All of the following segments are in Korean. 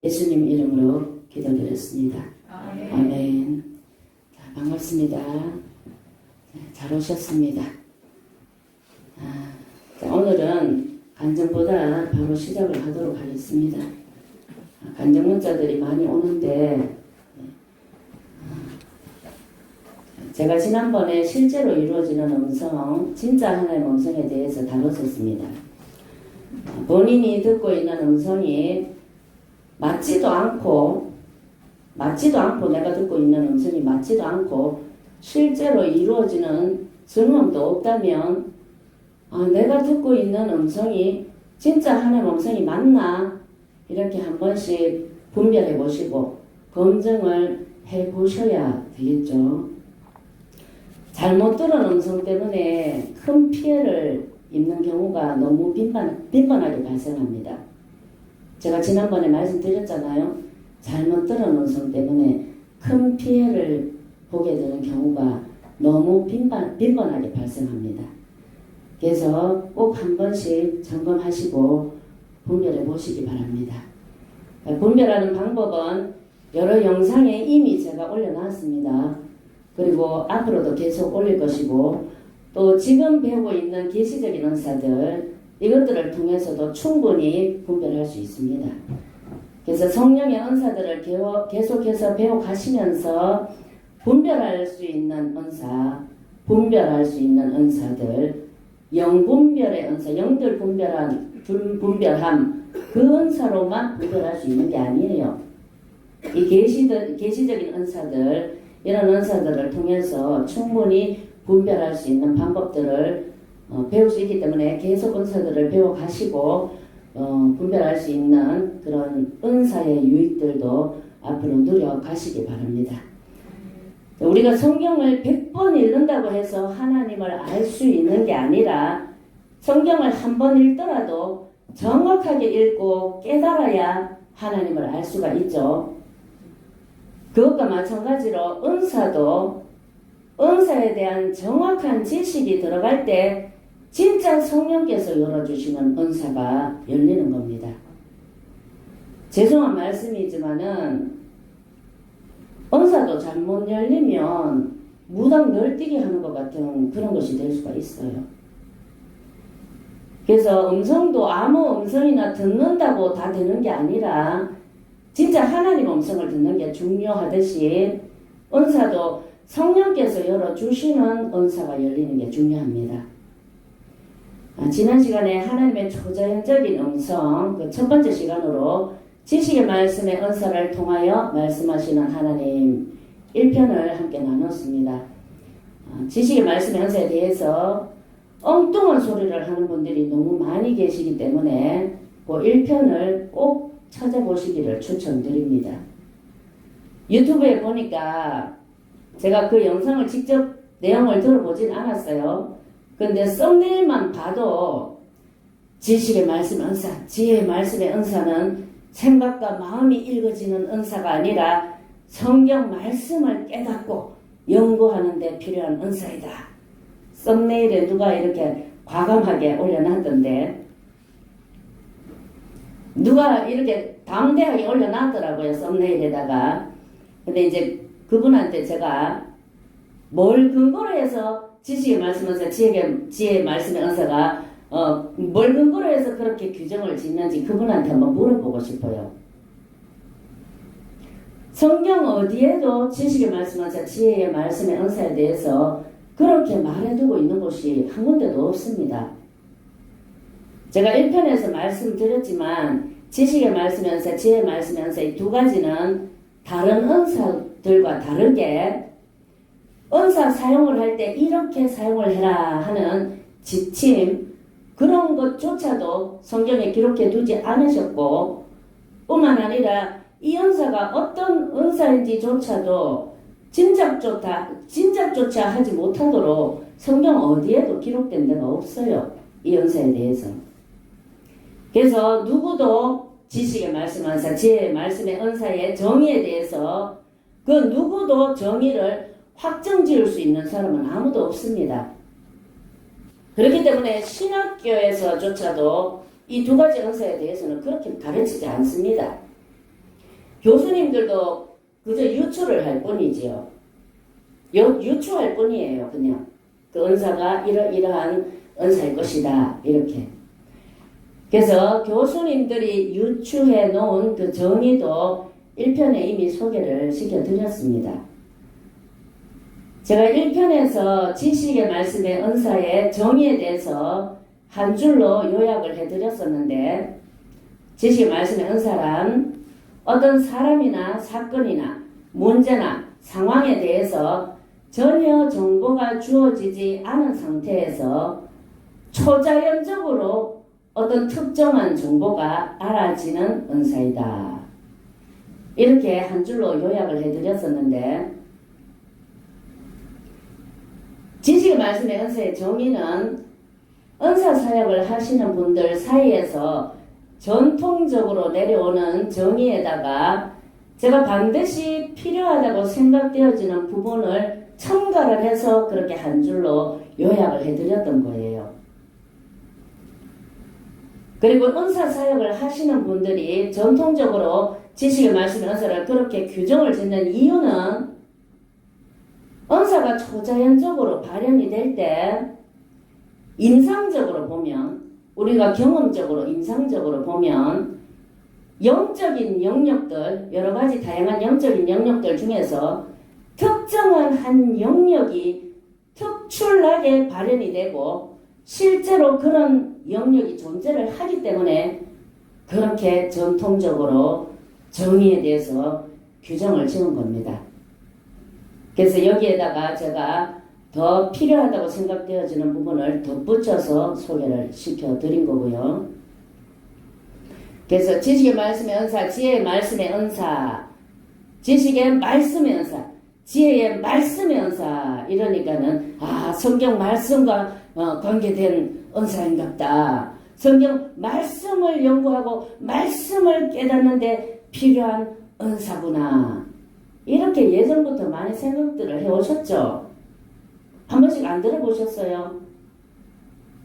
예수님 이름으로 기도드렸습니다. 아멘. 아멘. 자, 반갑습니다. 잘 오셨습니다. 자, 오늘은 간증보다 바로 시작을 하도록 하겠습니다. 간증 문자들이 많이 오는데 제가 지난번에 실제로 이루어지는 음성, 진짜 하나의 음성에 대해서 다뤘었습니다. 본인이 듣고 있는 음성이 맞지도 않고 내가 듣고 있는 음성이 맞지도 않고 실제로 이루어지는 증언도 없다면 내가 듣고 있는 음성이 진짜 하나님의 음성이 맞나 이렇게 한 번씩 분별해 보시고 검증을 해 보셔야 되겠죠. 잘못 들은 음성 때문에 큰 피해를 입는 경우가 너무 빈번하게 발생합니다. 제가 지난번에 말씀드렸잖아요. 잘못 들은 음성 때문에 큰 피해를 보게 되는 경우가 너무 빈번하게 발생합니다. 그래서 꼭 한 번씩 점검하시고 분별해 보시기 바랍니다. 분별하는 방법은 여러 영상에 이미 제가 올려놨습니다. 그리고 앞으로도 계속 올릴 것이고 또 지금 배우고 있는 계시적인 은사들 이것들을 통해서도 충분히 분별할 수 있습니다. 그래서 성령의 은사들을 계속해서 배워가시면서 분별할 수 있는 은사, 분별할 수 있는 은사들, 영분별의 은사, 영들 분별함, 그 은사로만 분별할 수 있는 게 아니에요. 이 계시적인 은사들, 이런 은사들을 통해서 충분히 분별할 수 있는 방법들을 배울 수 있기 때문에 계속 은사들을 배워가시고 분별할 수 있는 그런 은사의 유익들도 앞으로 누려가시기 바랍니다. 우리가 성경을 100번 읽는다고 해서 하나님을 알 수 있는 게 아니라 성경을 한 번 읽더라도 정확하게 읽고 깨달아야 하나님을 알 수가 있죠. 그것과 마찬가지로 은사도 은사에 대한 정확한 지식이 들어갈 때 진짜 성령께서 열어주시는 은사가 열리는 겁니다. 죄송한 말씀이지만은 은사도 잘못 열리면 무당 널뛰기 하는 것 같은 그런 것이 될 수가 있어요. 그래서 음성도 아무 음성이나 듣는다고 다 되는 게 아니라 진짜 하나님 음성을 듣는 게 중요하듯이 은사도 성령께서 열어주시는 은사가 열리는 게 중요합니다. 지난 시간에 하나님의 초자연적인 음성, 그 첫 번째 시간으로 지식의 말씀의 은사를 통하여 말씀하시는 하나님 1편을 함께 나눴습니다. 지식의 말씀의 은사에 대해서 엉뚱한 소리를 하는 분들이 너무 많이 계시기 때문에 그 1편을 꼭 찾아보시기를 추천드립니다. 유튜브에 보니까 제가 그 영상을 직접 내용을 들어보진 않았어요. 근데 썸네일만 봐도 지식의 말씀 은사, 지혜의 말씀의 은사는 생각과 마음이 읽어지는 은사가 아니라 성경 말씀을 깨닫고 연구하는 데 필요한 은사이다. 썸네일에 누가 이렇게 과감하게 올려놨던데 누가 이렇게 담대하게 올려놨더라고요. 썸네일에다가. 근데 이제 그분한테 제가 뭘 근거로 해서 지식의 말씀 은사, 지혜의 말씀의 은사가 뭘 근거로 해서 그렇게 규정을 짓는지 그분한테 한번 물어보고 싶어요. 성경 어디에도 지식의 말씀 은사, 지혜의 말씀의 은사에 대해서 그렇게 말해두고 있는 곳이 한 군데도 없습니다. 제가 1편에서 말씀드렸지만 지식의 말씀의 은사, 지혜의 말씀의 은사 이 두 가지는 다른 은사들과 다르게 은사 사용을 할 때 이렇게 사용을 해라 하는 지침 그런 것조차도 성경에 기록해 두지 않으셨고 뿐만 아니라 이 은사가 어떤 은사인지조차도 짐작조차 하지 못하도록 성경 어디에도 기록된 데가 없어요. 이 은사에 대해서. 그래서 누구도 지식의 말씀 은사, 지혜의 말씀의 은사의 정의에 대해서 그 누구도 정의를 확정 지을 수 있는 사람은 아무도 없습니다. 그렇기 때문에 신학교에서조차도 이 두 가지 은사에 대해서는 그렇게 가르치지 않습니다. 교수님들도 그저 유추를 할 뿐이지요. 유추할 뿐이에요. 그냥 그 은사가 이러이러한 은사일 것이다 이렇게. 그래서 교수님들이 유추해 놓은 그 정의도 1편에 이미 소개를 시켜드렸습니다. 제가 1편에서 지식의 말씀의 은사의 정의에 대해서 한 줄로 요약을 해드렸었는데, 지식의 말씀의 은사란 어떤 사람이나 사건이나 문제나 상황에 대해서 전혀 정보가 주어지지 않은 상태에서 초자연적으로 어떤 특정한 정보가 알아지는 은사이다. 이렇게 한 줄로 요약을 해드렸었는데, 지식의 말씀의 은사의 정의는 은사 사역을 하시는 분들 사이에서 전통적으로 내려오는 정의에다가 제가 반드시 필요하다고 생각되어지는 부분을 첨가를 해서 그렇게 한 줄로 요약을 해드렸던 거예요. 그리고 은사 사역을 하시는 분들이 전통적으로 지식의 말씀의 은사를 그렇게 규정을 짓는 이유는 은사가 초자연적으로 발현이 될 때 인상적으로 보면, 우리가 경험적으로 인상적으로 보면 영적인 영역들, 여러 가지 다양한 영적인 영역들 중에서 특정한 한 영역이 특출나게 발현이 되고 실제로 그런 영역이 존재를 하기 때문에 그렇게 전통적으로 정의에 대해서 규정을 지은 겁니다. 그래서 여기에다가 제가 더 필요하다고 생각되어지는 부분을 덧붙여서 소개를 시켜드린 거고요. 그래서 지식의 말씀의 은사, 지혜의 말씀의 은사, 지식의 말씀의 은사, 지혜의 말씀의 은사, 이러니까는 성경 말씀과 관계된 은사인갑다. 성경 말씀을 연구하고 말씀을 깨닫는데 필요한 은사구나. 이렇게 예전부터 많이 생각들을 해오셨죠? 한 번씩 안 들어보셨어요?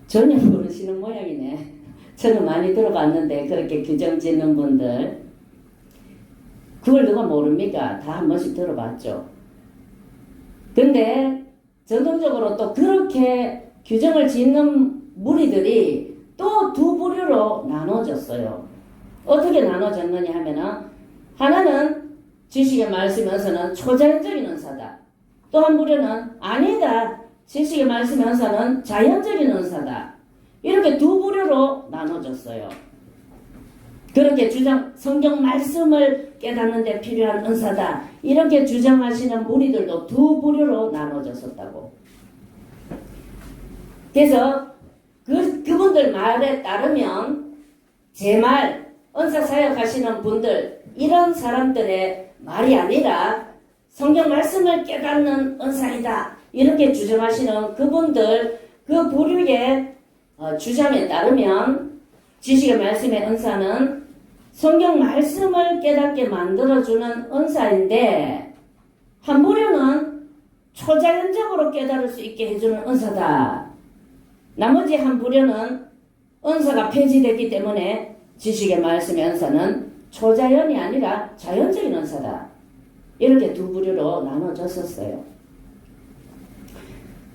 전혀 모르시는 모양이네. 저는 많이 들어봤는데 그렇게 규정 짓는 분들. 그걸 누가 모릅니까? 다 한 번씩 들어봤죠. 근데 전통적으로 또 그렇게 규정을 짓는 무리들이 또 두 부류로 나눠졌어요. 어떻게 나눠졌느냐 하면은, 하나는 지식의 말씀에서는 초자연적인 은사다. 또 한 부류는 아니다. 지식의 말씀의 은사는 자연적인 은사다. 이렇게 두 부류로 나눠졌어요. 그렇게 성경 말씀을 깨닫는 데 필요한 은사다. 이렇게 주장하시는 무리들도 두 부류로 나눠졌었다고. 그래서 그분들 말에 따르면 제 말, 은사 사역하시는 분들, 이런 사람들의 말이 아니라 성경 말씀을 깨닫는 은사이다. 이렇게 주장하시는 그분들, 그 부류의 주장에 따르면 지식의 말씀의 은사는 성경 말씀을 깨닫게 만들어주는 은사인데, 한 부류는 초자연적으로 깨달을 수 있게 해주는 은사다. 나머지 한 부류는 은사가 폐지됐기 때문에 지식의 말씀의 은사는 초자연이 아니라 자연적인 은사다. 이렇게 두 부류로 나눠졌었어요.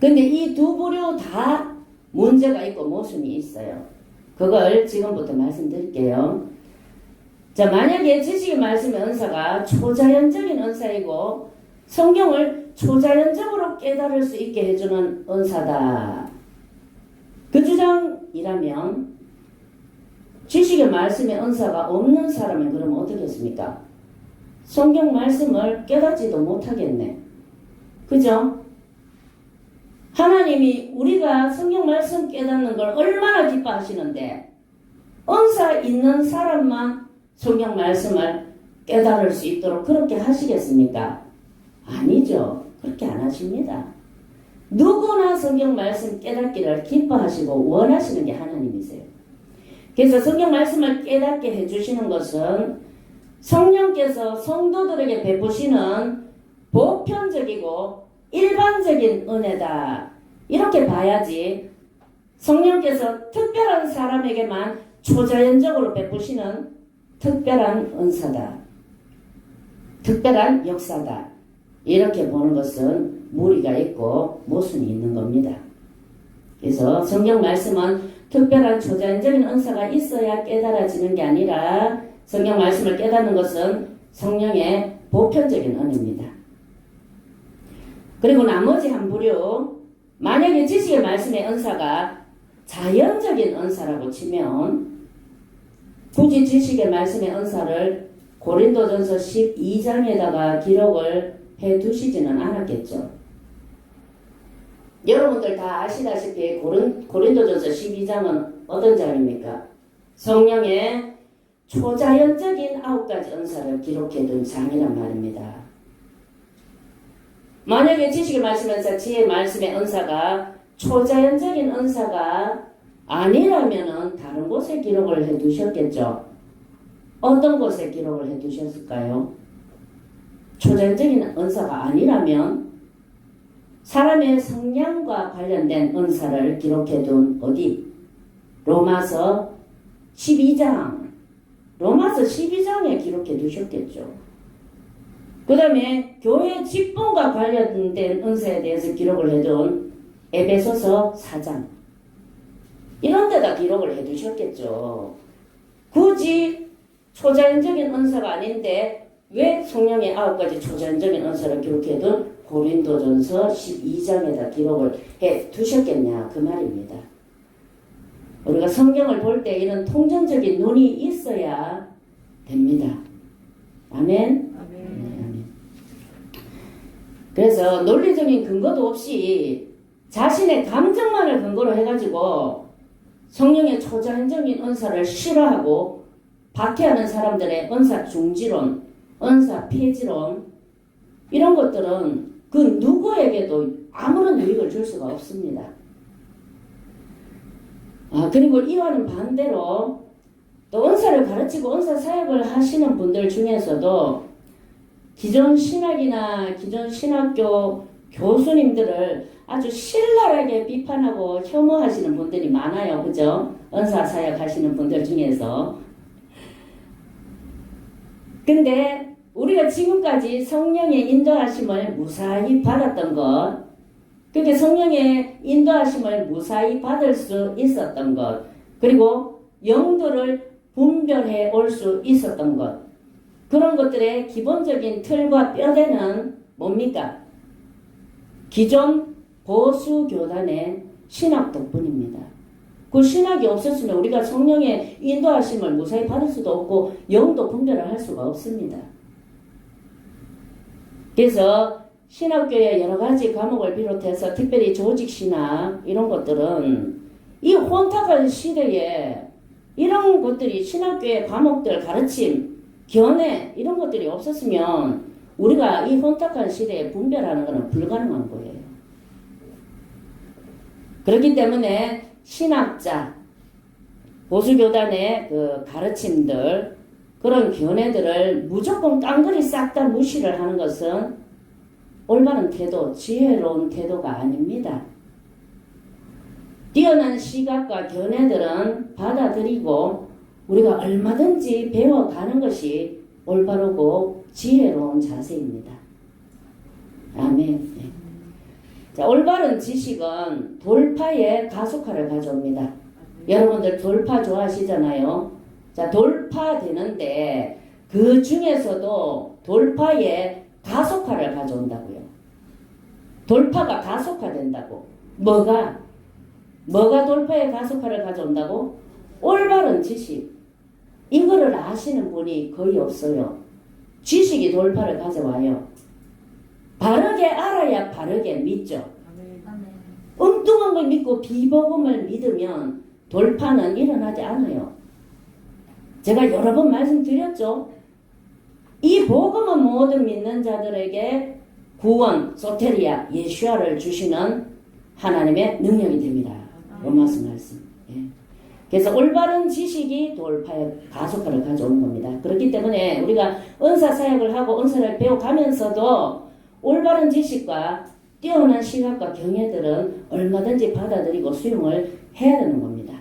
근데 이 두 부류 다 문제가 있고 모순이 있어요. 그걸 지금부터 말씀드릴게요. 자, 만약에 지식의 말씀의 은사가 초자연적인 은사이고 성경을 초자연적으로 깨달을 수 있게 해주는 은사다. 그 주장이라면 지식의 말씀의 은사가 없는 사람은 그러면 어떻게 했습니까? 성경 말씀을 깨닫지도 못하겠네. 그죠? 하나님이 우리가 성경 말씀 깨닫는 걸 얼마나 기뻐하시는데 은사 있는 사람만 성경 말씀을 깨달을 수 있도록 그렇게 하시겠습니까? 아니죠. 그렇게 안 하십니다. 누구나 성경 말씀 깨닫기를 기뻐하시고 원하시는 게 하나님이세요. 그래서 성경 말씀을 깨닫게 해주시는 것은 성령께서 성도들에게 베푸시는 보편적이고 일반적인 은혜다. 이렇게 봐야지 성령께서 특별한 사람에게만 초자연적으로 베푸시는 특별한 은사다. 특별한 역사다. 이렇게 보는 것은 무리가 있고 모순이 있는 겁니다. 그래서 성경 말씀은 특별한 초자연적인 은사가 있어야 깨달아지는 게 아니라 성경 말씀을 깨닫는 것은 성령의 보편적인 은혜입니다. 그리고 나머지 한 부류, 만약에 지식의 말씀의 은사가 자연적인 은사라고 치면 굳이 지식의 말씀의 은사를 고린도전서 12장에다가 기록을 해 두시지는 않았겠죠. 여러분들 다 아시다시피 고린도전서 12장은 어떤 장입니까? 성령의 초자연적인 9가지 은사를 기록해 둔 장이란 말입니다. 만약에 지식의 말씀에서 지혜의 말씀의 은사가 초자연적인 은사가 아니라면은 다른 곳에 기록을 해 두셨겠죠. 어떤 곳에 기록을 해 두셨을까요? 초자연적인 은사가 아니라면 사람의 성량과 관련된 은사를 기록해 둔 어디? 로마서 12장. 로마서 12장에 기록해 두셨겠죠. 그 다음에 교회 직분과 관련된 은사에 대해서 기록을 해둔 에베소서 4장. 이런 데다 기록을 해 두셨겠죠. 굳이 초자연적인 은사가 아닌데 왜 성령의 9가지 초자연적인 은사를 기록해둔 고린도전서 12장에다 기록을 해 두셨겠냐 그 말입니다. 우리가 성경을 볼 때 이런 통전적인 눈이 있어야 됩니다. 아멘? 아멘. 그래서 논리적인 근거도 없이 자신의 감정만을 근거로 해가지고 성령의 초자연적인 은사를 싫어하고 박해하는 사람들의 은사 중지론, 은사 폐지론 이런 것들은 그 누구에게도 아무런 유익을 줄 수가 없습니다. 그리고 이와는 반대로 또 은사를 가르치고 은사 사역을 하시는 분들 중에서도 기존 신학이나 기존 신학교 교수님들을 아주 신랄하게 비판하고 혐오하시는 분들이 많아요. 그죠? 은사 사역 하시는 분들 중에서. 근데 우리가 지금까지 성령의 인도하심을 무사히 받았던 것, 그렇게 성령의 인도하심을 무사히 받을 수 있었던 것, 그리고 영도를 분별해 올 수 있었던 것, 그런 것들의 기본적인 틀과 뼈대는 뭡니까? 기존 보수 교단의 신학 덕분입니다. 그 신학이 없었으면 우리가 성령의 인도하심을 무사히 받을 수도 없고 영도 분별을 할 수가 없습니다. 그래서 신학교의 여러 가지 과목을 비롯해서 특별히 조직신학 이런 것들은 이 혼탁한 시대에 이런 것들이 신학교의 과목들 가르침, 견해 이런 것들이 없었으면 우리가 이 혼탁한 시대에 분별하는 것은 불가능한 거예요. 그렇기 때문에 신학자, 보수교단의 그 가르침들, 그런 견해들을 무조건 깡그리 싹 다 무시를 하는 것은 올바른 태도, 지혜로운 태도가 아닙니다. 뛰어난 시각과 견해들은 받아들이고 우리가 얼마든지 배워가는 것이 올바르고 지혜로운 자세입니다. 아멘. 네. 자, 올바른 지식은 돌파의 가속화를 가져옵니다. 여러분들 돌파 좋아하시잖아요. 자, 돌파되는데 그 중에서도 돌파의 가속화를 가져온다고요. 돌파가 가속화된다고. 뭐가 돌파의 가속화를 가져온다고? 올바른 지식. 이거를 아시는 분이 거의 없어요. 지식이 돌파를 가져와요. 바르게 알아야 바르게 믿죠. 엉뚱한 걸 믿고 비복음을 믿으면 돌파는 일어나지 않아요. 제가 여러 번 말씀드렸죠. 이 복음은 모든 믿는 자들에게 구원, 소테리아, 예수아를 주시는 하나님의 능력이 됩니다. 로마서 말씀. 예. 그래서 올바른 지식이 돌파의 가속화를 가져오는 겁니다. 그렇기 때문에 우리가 은사 사역을 하고 은사를 배워가면서도 올바른 지식과 뛰어난 시각과 경애들은 얼마든지 받아들이고 수용을 해야 되는 겁니다.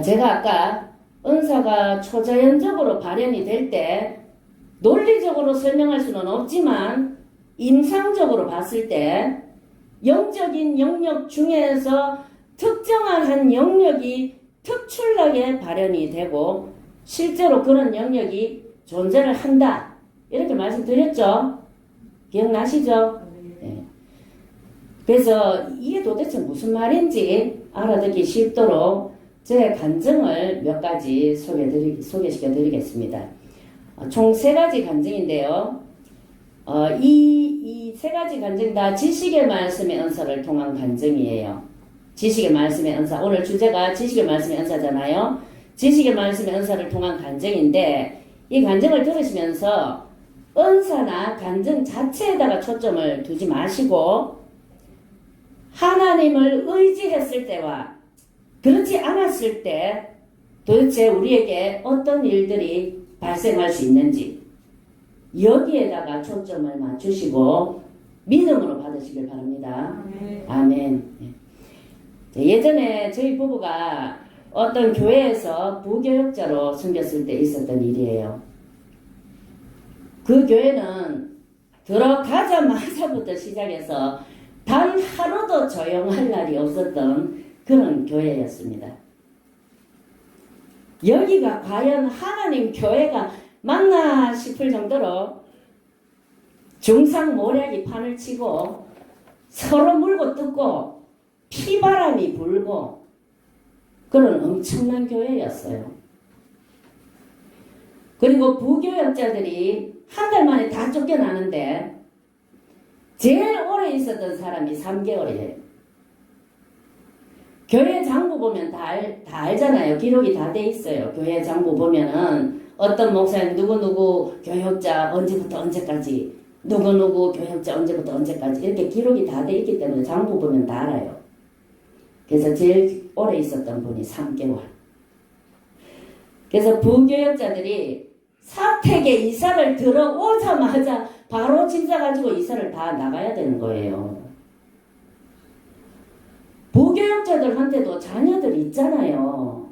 제가 아까 은사가 초자연적으로 발현이 될 때 논리적으로 설명할 수는 없지만 임상적으로 봤을 때 영적인 영역 중에서 특정한 한 영역이 특출나게 발현이 되고 실제로 그런 영역이 존재를 한다. 이렇게 말씀드렸죠? 기억나시죠? 네. 그래서 이게 도대체 무슨 말인지 알아듣기 쉽도록 제 간증을 몇 가지 소개시켜 드리겠습니다. 총 3가지 간증인데요. 이 세 가지 간증 다 지식의 말씀의 은사를 통한 간증이에요. 지식의 말씀의 은사. 오늘 주제가 지식의 말씀의 은사잖아요. 지식의 말씀의 은사를 통한 간증인데 이 간증을 들으시면서 은사나 간증 자체에다가 초점을 두지 마시고 하나님을 의지했을 때와 그렇지 않았을 때 도대체 우리에게 어떤 일들이 발생할 수 있는지 여기에다가 초점을 맞추시고 믿음으로 받으시길 바랍니다. 아멘. 예전에 저희 부부가 어떤 교회에서 부교역자로 섬겼을 때 있었던 일이에요. 그 교회는 들어가자마자부터 시작해서 단 하루도 조용할 날이 없었던 그런 교회였습니다. 여기가 과연 하나님 교회가 맞나 싶을 정도로 중상모략이 판을 치고 서로 물고 뜯고 피바람이 불고 그런 엄청난 교회였어요. 그리고 부교역자들이 한 달 만에 다 쫓겨나는데 제일 오래 있었던 사람이 3개월이에요. 교회 장부 보면 다 알잖아요. 기록이 다 돼 있어요. 교회 장부 보면은 어떤 목사님 누구누구 교역자 언제부터 언제까지 누구누구 교역자 언제부터 언제까지 이렇게 기록이 다 돼 있기 때문에 장부 보면 다 알아요. 그래서 제일 오래 있었던 분이 3개월. 그래서 부교역자들이 사택에 이사를 들어오자마자 바로 짐 싸가지고 이사를 다 나가야 되는 거예요. 부교역자들한테도 자녀들 있잖아요.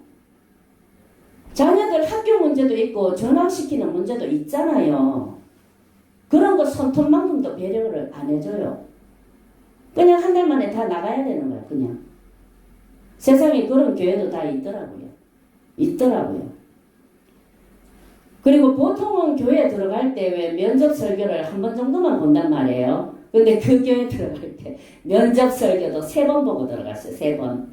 자녀들 학교 문제도 있고 전학시키는 문제도 있잖아요. 그런 거 손톱만큼도 배려를 안 해줘요. 그냥 한 달 만에 다 나가야 되는 거야, 그냥. 세상에 그런 교회도 다 있더라고요. 그리고 보통은 교회에 들어갈 때 왜 면접 설교를 한 번 정도만 본단 말이에요. 근데 그 교회 들어갈 때 면접 설교도 3번 보고 들어갔어요. 3번.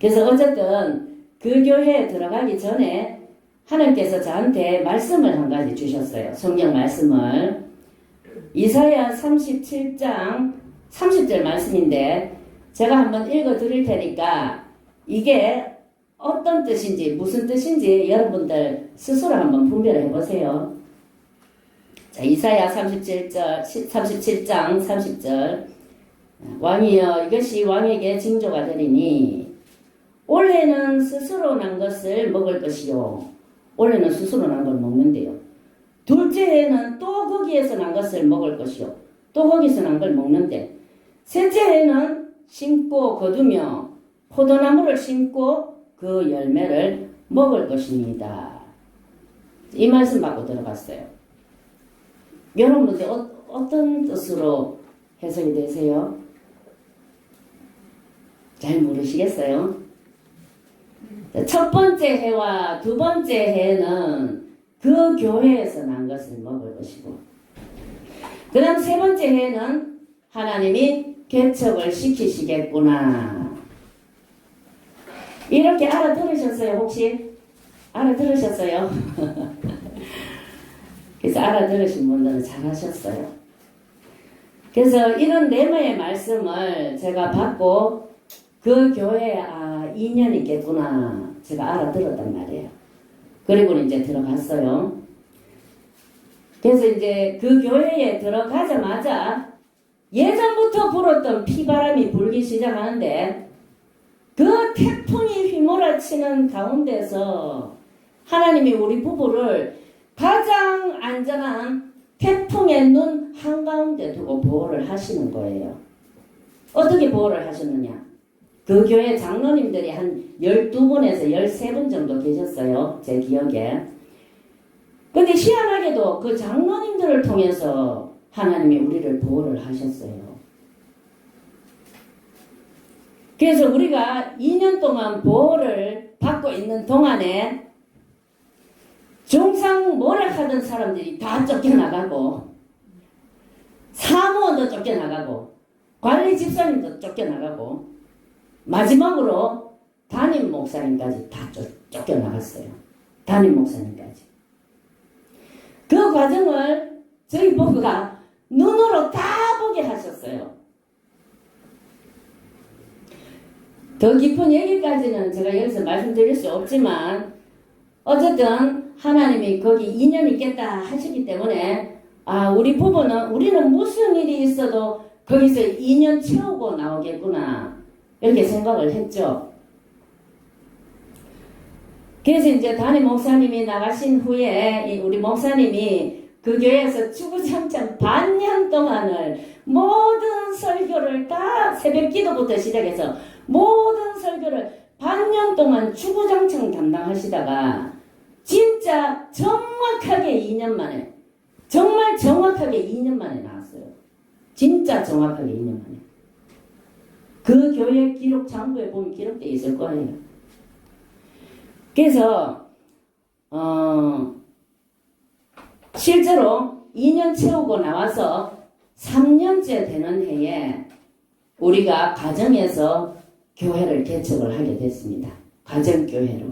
그래서 어쨌든 그 교회에 들어가기 전에 하나님께서 저한테 말씀을 한 가지 주셨어요. 성경 말씀을. 이사야 37장 30절 말씀인데 제가 한번 읽어 드릴 테니까 이게 어떤 뜻인지 무슨 뜻인지 여러분들 스스로 한번 분별을 해보세요. 자, 이사야 37장 30절 왕이여 이것이 왕에게 징조가 되리니 올해는 스스로 난 것을 먹을 것이요. 올해는 스스로 난 걸 먹는데요. 둘째 해는 또 거기에서 난 것을 먹을 것이요. 또 거기서 난 걸 먹는데 셋째 해는 심고 거두며 포도나무를 심고 그 열매를 먹을 것입니다. 이 말씀 받고 들어갔어요. 여러분들 어떤 뜻으로 해석이 되세요? 잘 모르시겠어요? 첫 번째 해와 두 번째 해는 그 교회에서 난 것을 먹을 것이고 그 다음 세 번째 해는 하나님이 개척을 시키시겠구나. 이렇게 알아들으셨어요? 혹시? 알아들으셨어요? 그래서 알아들으신 분들은 잘하셨어요. 그래서 이런 레마의 말씀을 제가 받고 그 교회에 인연이 있겠구나 제가 알아들었단 말이에요. 그리고 이제 들어갔어요. 그래서 이제 그 교회에 들어가자마자 예전부터 불었던 피바람이 불기 시작하는데 그 태풍이 휘몰아치는 가운데서 하나님이 우리 부부를 가장 안전한 태풍의 눈 한가운데 두고 보호를 하시는 거예요. 어떻게 보호를 하셨느냐? 그 교회 장로님들이 한 12분에서 13분 정도 계셨어요. 제 기억에. 근데 희한하게도 그 장로님들을 통해서 하나님이 우리를 보호를 하셨어요. 그래서 우리가 2년 동안 보호를 받고 있는 동안에 중상 모략하던 사람들이 다 쫓겨나가고, 사무원도 쫓겨나가고, 관리 집사님도 쫓겨나가고, 마지막으로 담임 목사님까지 다 쫓겨나갔어요. 담임 목사님까지. 그 과정을 저희 부부가 눈으로 다 보게 하셨어요. 더 깊은 얘기까지는 제가 여기서 말씀드릴 수 없지만 어쨌든 하나님이 거기 2년 있겠다 하시기 때문에 우리는 무슨 일이 있어도 거기서 2년 채우고 나오겠구나 이렇게 생각을 했죠. 그래서 이제 담임 목사님이 나가신 후에 우리 목사님이 그 교회에서 주구장창 반년 동안을 모든 설교를 다 새벽 기도부터 시작해서 모든 설교를 반년 동안 주구장창 담당하시다가 진짜 정확하게 2년 만에, 정말 정확하게 2년 만에 나왔어요. 진짜 정확하게 2년 만에. 그 교회 기록 장부에 보면 기록되어 있을 거예요. 그래서 실제로 2년 채우고 나와서 3년째 되는 해에 우리가 가정에서 교회를 개척을 하게 됐습니다. 가정교회로.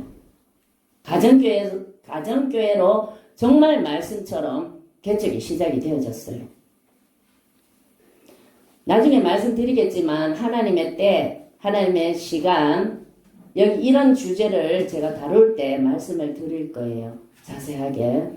가정교회로 정말 말씀처럼 개척이 시작이 되어졌어요. 나중에 말씀드리겠지만 하나님의 때, 하나님의 시간, 여기 이런 주제를 제가 다룰 때 말씀을 드릴 거예요. 자세하게.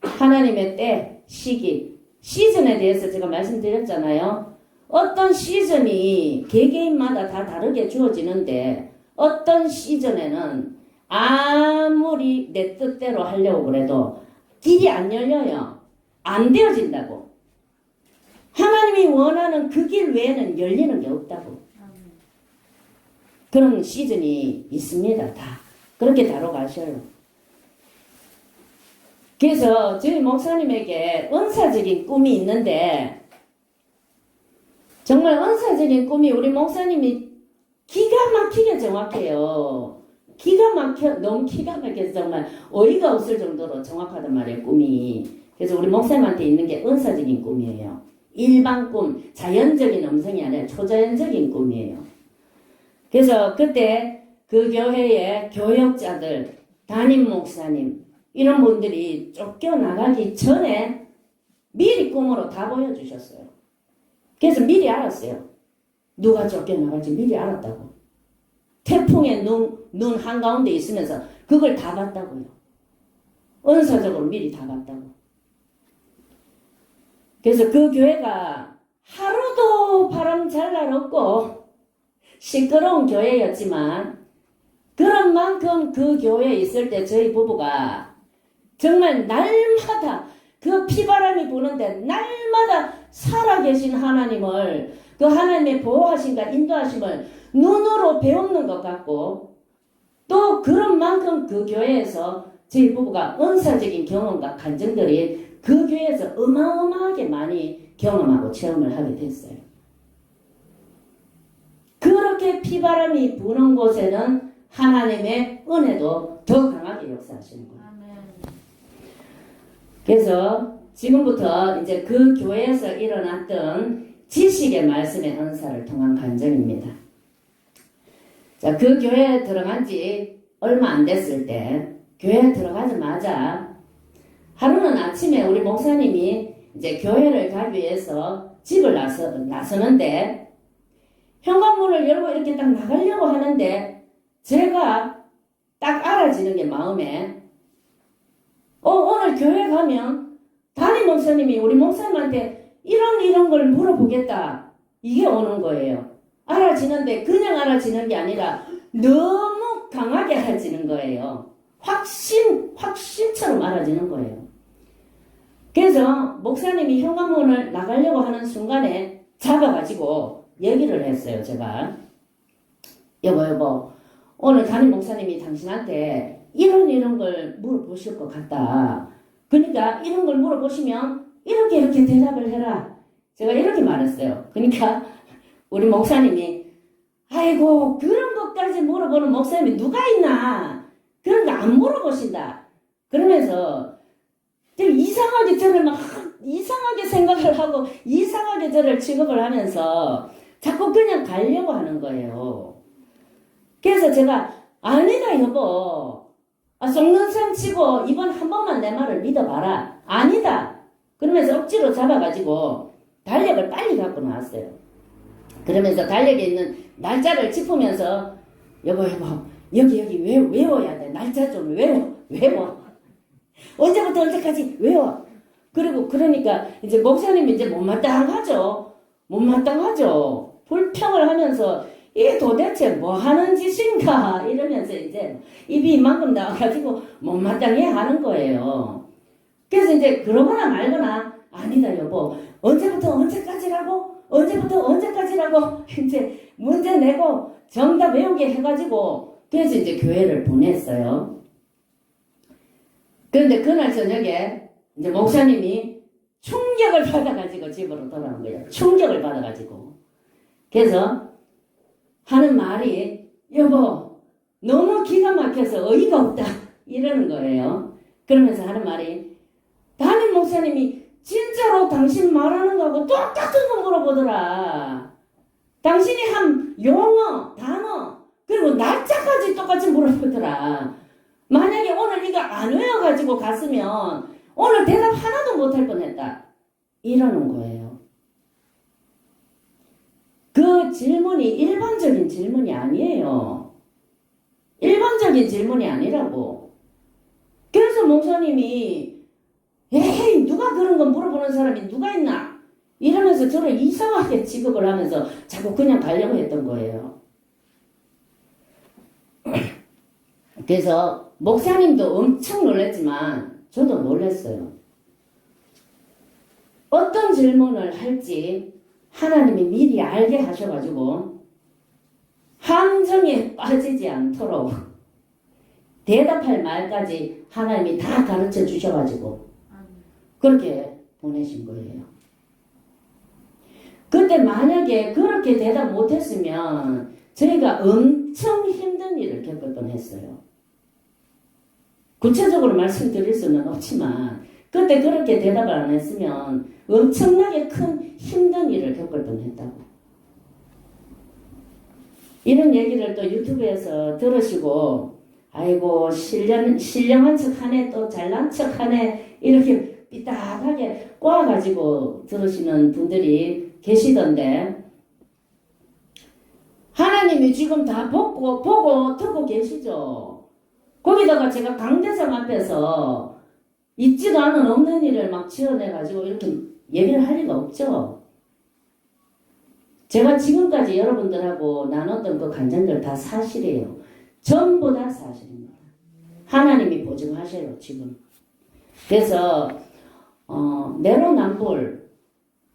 하나님의 때, 시기, 시즌에 대해서 제가 말씀드렸잖아요. 어떤 시즌이 개개인마다 다 다르게 주어지는데 어떤 시즌에는 아무리 내 뜻대로 하려고 그래도 길이 안 열려요. 안 되어진다고. 하나님이 원하는 그 길 외에는 열리는 게 없다고. 그런 시즌이 있습니다. 다. 그렇게 다뤄가셔요. 그래서 저희 목사님에게 은사적인 꿈이 있는데 정말 은사적인 꿈이 우리 목사님이 기가 막히게 정확해요. 너무 기가 막혀서 정말 어이가 없을 정도로 정확하단 말이에요, 꿈이. 그래서 우리 목사님한테 있는 게 은사적인 꿈이에요. 일반 꿈, 자연적인 음성이 아니라 초자연적인 꿈이에요. 그래서 그때 그 교회의 교역자들, 담임 목사님, 이런 분들이 쫓겨나가기 전에 미리 꿈으로 다 보여주셨어요. 그래서 미리 알았어요. 누가 쫓겨나갈지 미리 알았다고. 태풍의 눈 한가운데 있으면서 그걸 다 봤다고요. 은사적으로 미리 다 봤다고. 그래서 그 교회가 하루도 바람 잘 날 없고 시끄러운 교회였지만 그런 만큼 그 교회에 있을 때 저희 부부가 정말 날마다 그 피바람이 부는데 날마다 살아계신 하나님을, 그 하나님의 보호하심과 인도하심을 눈으로 배우는 것 같고, 또 그런 만큼 그 교회에서 저희 부부가 은사적인 경험과 간증들이 그 교회에서 어마어마하게 많이 경험하고 체험을 하게 됐어요. 그렇게 피바람이 부는 곳에는 하나님의 은혜도 더 강하게 역사하시는 거예요. 그래서 지금부터 이제 그 교회에서 일어났던 지식의 말씀의 은사를 통한 간증입니다. 자, 그 교회에 들어간 지 얼마 안 됐을 때, 교회에 들어가자마자 하루는 아침에 우리 목사님이 이제 교회를 가기 위해서 집을 나서는데 현관문을 열고 이렇게 딱 나가려고 하는데 제가 딱 알아지는 게 마음에 오늘 교회 가면 담임 목사님이 우리 목사님한테 이런 걸 물어보겠다. 이게 오는 거예요. 알아지는데 그냥 알아지는 게 아니라 너무 강하게 알아지는 거예요. 확신처럼 알아지는 거예요. 그래서 목사님이 현관문을 나가려고 하는 순간에 잡아가지고 얘기를 했어요. 제가 여보 오늘 담임 목사님이 당신한테 이런 걸 물어보실 것 같다. 그러니까 이런 걸 물어보시면 이렇게 대답을 해라. 제가 이렇게 말했어요. 그러니까 우리 목사님이 아이고 그런 것까지 물어보는 목사님이 누가 있나. 그런 거 안 물어보신다. 그러면서 이상하게 저를 막 이상하게 생각을 하고 이상하게 저를 취급을 하면서 자꾸 그냥 가려고 하는 거예요. 그래서 제가 아니다 여보. 속는 셈 치고 이번 한 번만 내 말을 믿어봐라. 아니다. 그러면서 억지로 잡아가지고 달력을 빨리 갖고 나왔어요. 그러면서 달력에 있는 날짜를 짚으면서 여보 여기 외워야 돼. 날짜 좀 외워. 언제부터 언제까지 외워. 그리고 그러니까 이제 목사님이 이제 못마땅하죠. 불평을 하면서 이게 도대체 뭐 하는 짓인가 이러면서 이제 입이 이만큼 나와가지고 못마땅해 하는 거예요. 그래서 이제 그러거나 말거나 아니다 여보 언제부터 언제까지라고 이제 문제 내고 정답 외우게 해가지고 그래서 이제 교회를 보냈어요. 그런데 그날 저녁에 이제 목사님이 충격을 받아가지고 집으로 돌아온 거예요. 충격을 받아가지고. 그래서 하는 말이 여보 너무 기가 막혀서 어이가 없다 이러는 거예요. 그러면서 하는 말이 담임 목사님이 진짜로 당신 말하는 거하고 똑같은 거 물어보더라. 당신이 한 용어, 단어 그리고 날짜까지 똑같이 물어보더라. 만약에 오늘 이거 안 외워가지고 갔으면 오늘 대답 하나도 못할 뻔했다. 이러는 거예요. 그 질문이 일반적인 질문이 아니에요. 일반적인 질문이 아니라고. 그래서 목사님이 에이 누가 그런 거 물어보는 사람이 누가 있나? 이러면서 저를 이상하게 취급을 하면서 자꾸 그냥 가려고 했던 거예요. 그래서 목사님도 엄청 놀랐지만 저도 놀랐어요. 어떤 질문을 할지 하나님이 미리 알게 하셔가지고 함정에 빠지지 않도록 대답할 말까지 하나님이 다 가르쳐 주셔가지고 그렇게 보내신 거예요. 그때 만약에 그렇게 대답 못했으면 저희가 엄청 힘든 일을 겪을 뻔했어요. 구체적으로 말씀드릴 수는 없지만 그때 그렇게 대답을 안 했으면 엄청나게 큰 힘든 일을 겪을 뻔했다고. 이런 얘기를 또 유튜브에서 들으시고 아이고 신령한 척하네 또 잘난 척하네 이렇게 삐딱하게 꼬아가지고 들으시는 분들이 계시던데 하나님이 지금 다 보고 듣고 계시죠. 거기다가 제가 강대상 앞에서 있지도 않은 없는 일을 막 지어내가지고 이렇게 얘기를 할 리가 없죠. 제가 지금까지 여러분들하고 나눴던 그 간증들 다 사실이에요. 전부 다 사실입니다. 하나님이 보증하셔요 지금. 그래서 내로남불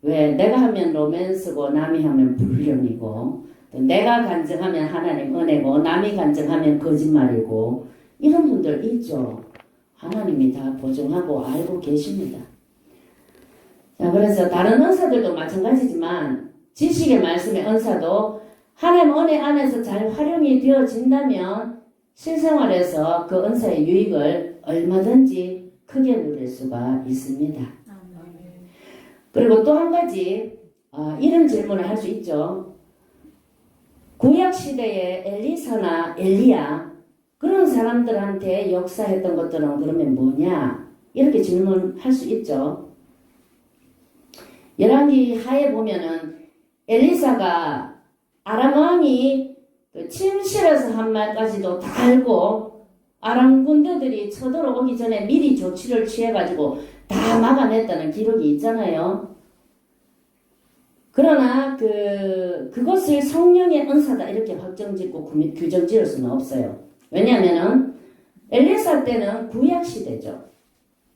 왜 내가 하면 로맨스고 남이 하면 불륜이고 또 내가 간증하면 하나님 은혜고 남이 간증하면 거짓말이고 이런 분들 있죠. 하나님이 다 보증하고 알고 계십니다. 자, 그래서 다른 은사들도 마찬가지지만 지식의 말씀의 은사도 하나님 은혜 안에서 잘 활용이 되어진다면 실생활에서 그 은사의 유익을 얼마든지 크게 누릴 수가 있습니다. 그리고 또 한 가지 이런 질문을 할 수 있죠. 구약시대의 엘리사나 엘리야 그런 사람들한테 역사했던 것들은 그러면 뭐냐? 이렇게 질문할 수 있죠. 열왕기 하에 보면은 엘리사가 아람 왕이 침실에서 한 말까지도 다 알고 아람 군대들이 쳐들어오기 전에 미리 조치를 취해가지고 다 막아냈다는 기록이 있잖아요. 그러나 그것을 성령의 은사다 이렇게 확정짓고 규정 지을 수는 없어요. 왜냐하면은 엘리사 때는 구약시대죠.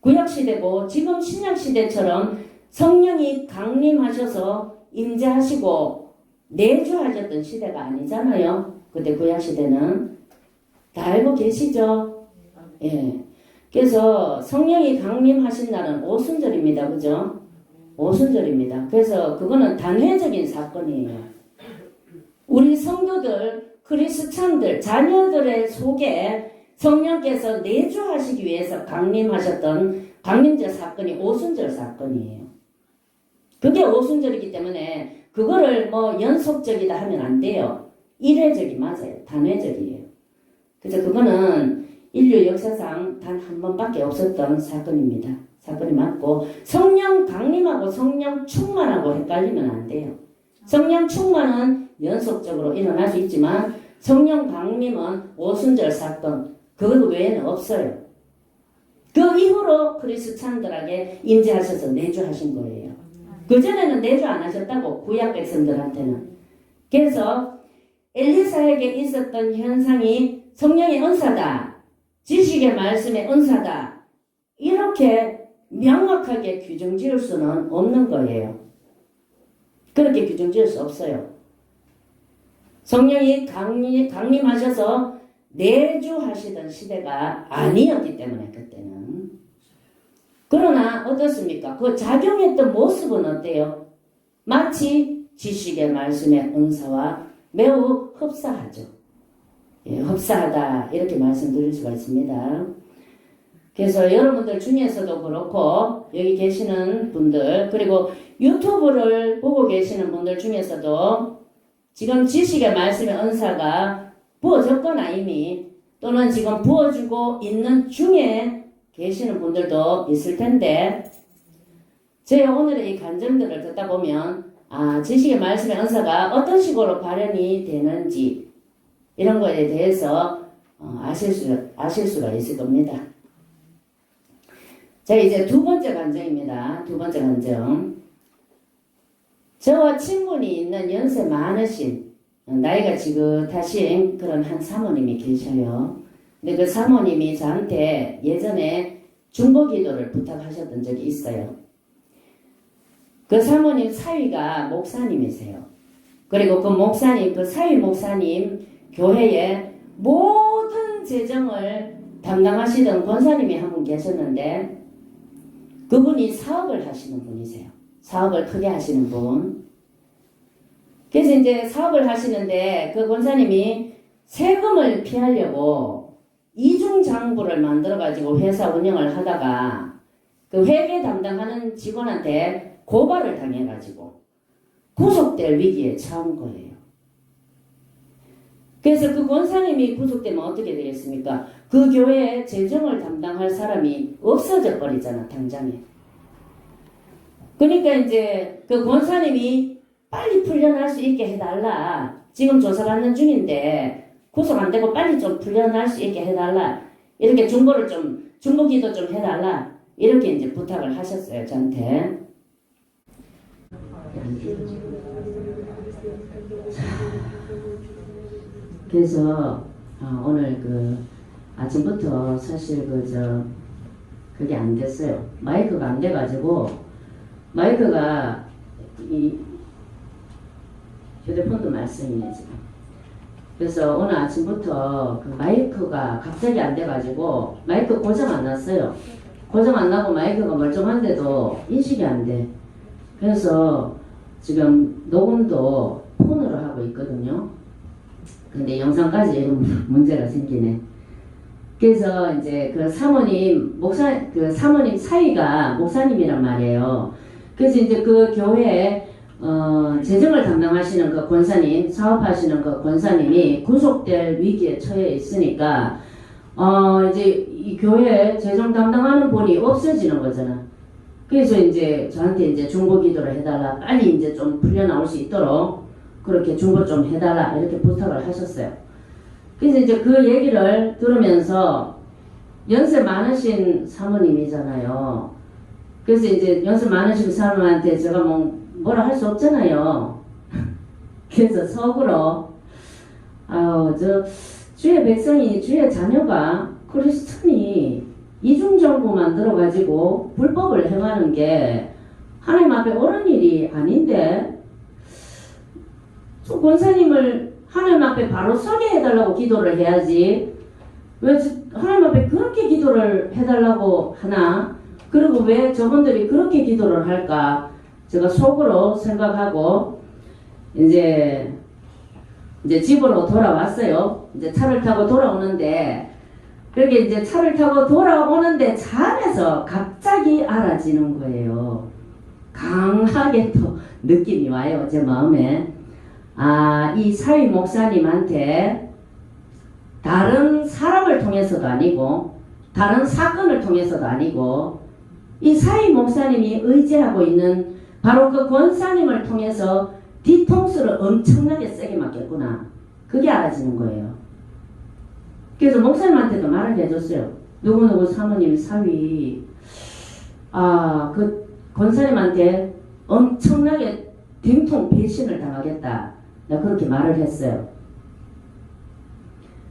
구약시대고 지금 신약시대처럼 성령이 강림하셔서 임재하시고 내주하셨던 시대가 아니잖아요. 그때 구약시대는 다 알고 계시죠? 예. 그래서 성령이 강림하신 날은 오순절입니다. 그죠? 오순절입니다. 그래서 그거는 단회적인 사건이에요. 우리 성도들, 크리스찬들, 자녀들의 속에 성령께서 내주하시기 위해서 강림하셨던 강림절 사건이 오순절 사건이에요. 그게 오순절이기 때문에 그거를 뭐 연속적이다 하면 안 돼요. 일회적이 맞아요. 단회적이에요. 그래서 그거는 인류 역사상 단 한 번밖에 없었던 사건입니다. 사건이 맞고 성령 강림하고 성령 충만하고 헷갈리면 안 돼요. 성령 충만은 연속적으로 일어날 수 있지만 성령 강림은 오순절 사건 그 외에는 없어요. 그 이후로 크리스찬들에게 임재하셔서 내주하신 거예요. 그전에는 내주 안 하셨다고 구약 백성들한테는. 그래서 엘리사에게 있었던 현상이 성령의 은사다. 지식의 말씀의 은사다. 이렇게 명확하게 규정 지을 수는 없는 거예요. 그렇게 규정 지을 수 없어요. 성령이 강림하셔서 내주하시던 시대가 아니었기 때문에 그때는. 그러나 어떻습니까? 그 작용했던 모습은 어때요? 마치 지식의 말씀의 은사와 매우 흡사하죠. 예, 흡사하다 이렇게 말씀드릴 수가 있습니다. 그래서 여러분들 중에서도 그렇고 여기 계시는 분들 그리고 유튜브를 보고 계시는 분들 중에서도 지금 지식의 말씀의 은사가 부어졌거나 이미 또는 지금 부어주고 있는 중에 계시는 분들도 있을 텐데 제가 오늘의 이 간증들을 듣다 보면 지식의 말씀의 은사가 어떤 식으로 발현이 되는지 이런 거에 대해서 아실 수가 있을 겁니다. 자, 이제 두 번째 간증입니다. 두 번째 간증. 저와 친분이 있는 연세 많으신 나이가 지긋하신 그런 한 사모님이 계셔요. 근데 그 사모님이 저한테 예전에 중보기도를 부탁하셨던 적이 있어요. 그 사모님 사위가 목사님이세요. 그리고 그 목사님, 그 사위 목사님 교회에 모든 재정을 담당하시던 권사님이 한 분 계셨는데 그분이 사업을 하시는 분이세요. 사업을 크게 하시는 분. 그래서 이제 사업을 하시는데 그 권사님이 세금을 피하려고 이중장부를 만들어가지고 회사 운영을 하다가 그 회계 담당하는 직원한테 고발을 당해가지고 구속될 위기에 처한 거예요. 그래서 그 권사님이 구속되면 어떻게 되겠습니까? 그 교회에 재정을 담당할 사람이 없어져 버리잖아, 당장에. 그러니까 이제 그 권사님이 빨리 풀려날 수 있게 해달라. 지금 조사받는 중인데 구속 안 되고 빨리 좀 풀려날 수 있게 해달라. 이렇게 중보기도 좀 해달라. 이렇게 이제 부탁을 하셨어요, 저한테. 그래서 오늘 그 아침부터 사실 그게 안 됐어요. 마이크가 안 돼가지고 마이크가 이 휴대폰도 말씀이네 지금. 그래서 오늘 아침부터 그 마이크가 갑자기 안 돼가지고 마이크 고장 안 났어요. 고장 안 나고 마이크가 멀쩡한데도 인식이 안 돼. 그래서 지금 녹음도 폰으로 하고 있거든요. 근데 영상까지 문제가 생기네. 그래서 이제 그 사모님 사모님 사위가 목사님이란 말이에요. 그래서 이제 그 교회에 재정을 담당하시는 그 권사님, 사업하시는 그 권사님이 구속될 위기에 처해 있으니까 이제 이 교회 재정 담당하는 분이 없어지는 거잖아. 그래서 이제 저한테 이제 중보기도를 해달라. 빨리 이제 좀 풀려나올 수 있도록 그렇게 중보 좀 해달라. 이렇게 부탁을 하셨어요. 그래서 이제 그 얘기를 들으면서 연세 많으신 사모님이잖아요. 그래서 이제 연세 많으신 사람한테 제가 뭐라 할 수 없잖아요. 그래서 속으로 주의 백성이 주의 자녀가 크리스천이 이중정부 만들어가지고 불법을 행하는 게 하나님 앞에 옳은 일이 아닌데 권사님을 하나님 앞에 바로 서게 해달라고 기도를 해야지 왜 하나님 앞에 그렇게 기도를 해달라고 하나? 그리고 왜 저분들이 그렇게 기도를 할까? 제가 속으로 생각하고 이제 집으로 돌아왔어요. 이제 차를 타고 돌아오는데 그렇게 이제 차를 타고 돌아오는데 차 안에서 갑자기 알아지는 거예요. 강하게 또 느낌이 와요. 제 마음에. 아, 이 사위 목사님한테 다른 사람을 통해서도 아니고 다른 사건을 통해서도 아니고 이 사위 목사님이 의지하고 있는 바로 그 권사님을 통해서 뒤통수를 엄청나게 세게 맞겠구나. 그게 알아지는 거예요. 그래서 목사님한테도 말을 해줬어요. 누구누구 사모님 사위 그 권사님한테 엄청나게 된통 배신을 당하겠다. 내가 그렇게 말을 했어요.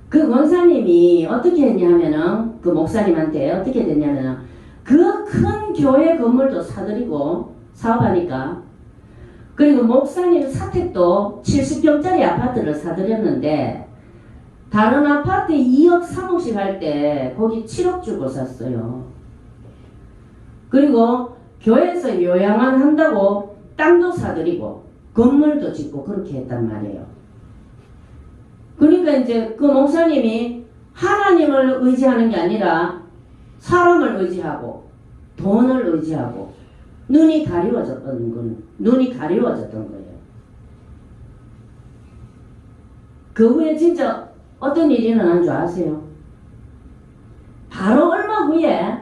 그 권사님이 어떻게 했냐면은 그 목사님한테 어떻게 됐냐면은 그 큰 교회 건물도 사들이고 사업하니까 그리고 목사님 사택도 70평짜리 아파트를 사들였는데 다른 아파트 2억 3억씩 할 때 거기 7억 주고 샀어요. 그리고 교회에서 요양원 한다고 땅도 사들이고 건물도 짓고 그렇게 했단 말이에요. 그러니까 이제 그 목사님이 하나님을 의지하는 게 아니라 사람을 의지하고 돈을 의지하고 눈이 가리워졌던 거예요. 그 후에 진짜 어떤 일이 일어난 줄 아세요? 바로 얼마 후에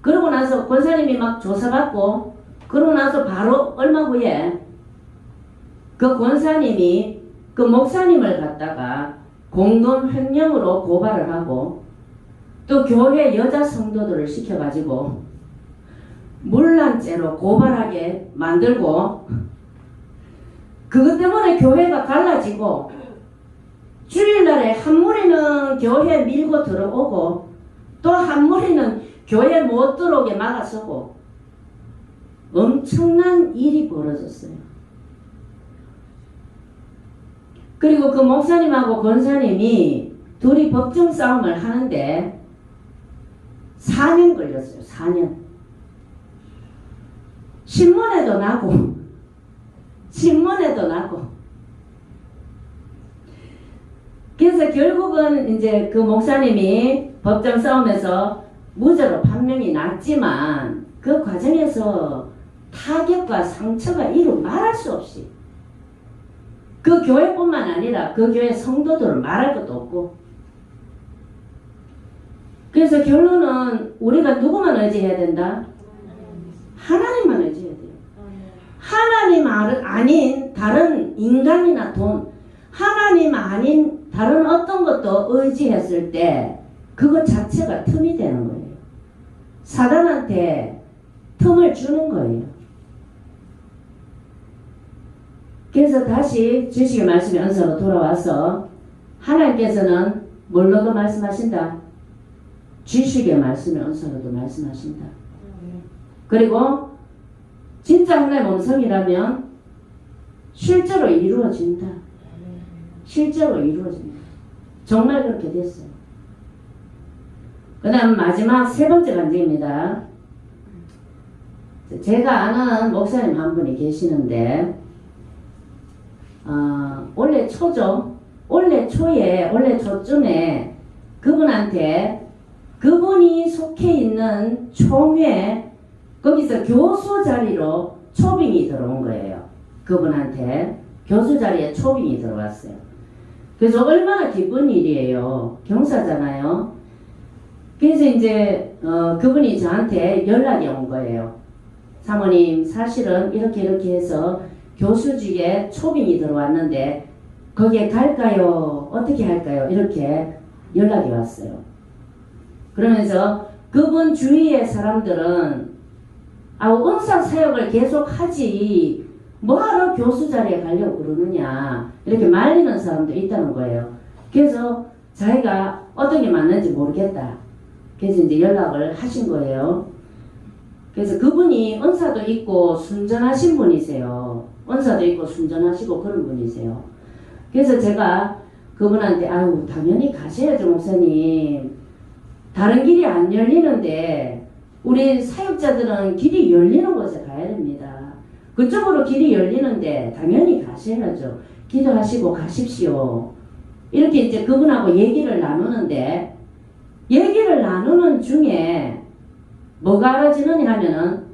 그러고 나서 권사님이 막 조사받고 그러고 나서 바로 얼마 후에 그 권사님이 그 목사님을 갖다가 공동 횡령으로 고발을 하고 또 교회 여자 성도들을 시켜가지고 문란죄로 고발하게 만들고 그것 때문에 교회가 갈라지고 주일날에 한 무리는 교회 밀고 들어오고 또 한 무리는 교회 못 들어오게 막아서고 엄청난 일이 벌어졌어요. 그리고 그 목사님하고 권사님이 둘이 법정 싸움을 하는데 4년 걸렸어요. 4년. 신문에도 나고 그래서 결국은 이제 그 목사님이 법정 싸움에서 무죄로 판명이 났지만 그 과정에서 타격과 상처가 이루 말할 수 없이 그 교회뿐만 아니라 그 교회 성도들은 말할 것도 없고 그래서 결론은 우리가 누구만 의지해야 된다? 하나님만 의지해야 돼요. 하나님 아닌 다른 인간이나 돈 하나님 아닌 다른 어떤 것도 의지했을 때 그것 자체가 틈이 되는 거예요. 사단한테 틈을 주는 거예요. 그래서 다시 주식의 말씀의 언사로 돌아와서 하나님께서는 뭘로도 말씀하신다? 주식의 말씀의 언사로도 말씀하신다. 그리고 진짜 하나님의 음성이라면 실제로 이루어진다. 실제로 이루어진다. 정말 그렇게 됐어요. 그 다음 마지막 세 번째 간증입니다. 제가 아는 목사님 한 분이 계시는데 올해 초죠. 올해 초쯤에 그분한테 그분이 속해 있는 총회 거기서 교수 자리로 초빙이 들어온 거예요. 그분한테 교수 자리에 초빙이 들어왔어요. 그래서 얼마나 기쁜 일이에요. 경사잖아요. 그래서 이제 그분이 저한테 연락이 온 거예요. 사모님 사실은 이렇게 해서 교수직에 초빙이 들어왔는데 거기에 갈까요? 어떻게 할까요? 이렇게 연락이 왔어요. 그러면서 그분 주위의 사람들은 은사 사역을 계속 하지 뭐하러 교수 자리에 가려고 그러느냐 이렇게 말리는 사람도 있다는 거예요. 그래서 자기가 어떤 게 맞는지 모르겠다. 그래서 이제 연락을 하신 거예요. 그래서 그분이 은사도 있고 순전하신 분이세요. 은사도 있고 순전하시고 그런 분이세요. 그래서 제가 그분한테 당연히 가셔야죠 목사님. 다른 길이 안 열리는데 우리 사역자들은 길이 열리는 곳에 가야 됩니다. 그쪽으로 길이 열리는데 당연히 가셔야죠. 기도하시고 가십시오. 이렇게 이제 그분하고 얘기를 나누는데, 얘기를 나누는 중에 뭐가 알아지느냐 하면은,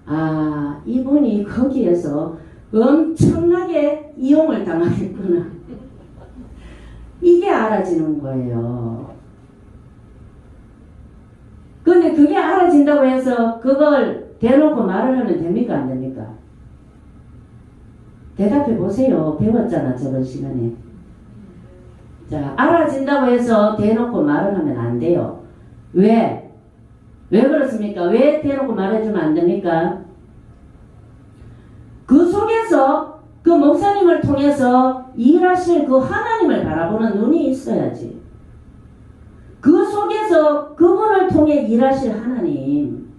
아, 이분이 거기에서 엄청나게 이용을 당하겠구나. 이게 알아지는 거예요. 근데 그게 알아진다고 해서 그걸 대놓고 말을 하면 됩니까? 안 됩니까? 대답해 보세요. 배웠잖아, 저번 시간에. 자, 알아진다고 해서 대놓고 말을 하면 안 돼요. 왜? 왜 그렇습니까? 왜 대놓고 말해주면 안 됩니까? 그 속에서 그 목사님을 통해서 일하실 그 하나님을 바라보는 눈이 있어야지. 그 속에서 그분을 통해 일하실 하나님.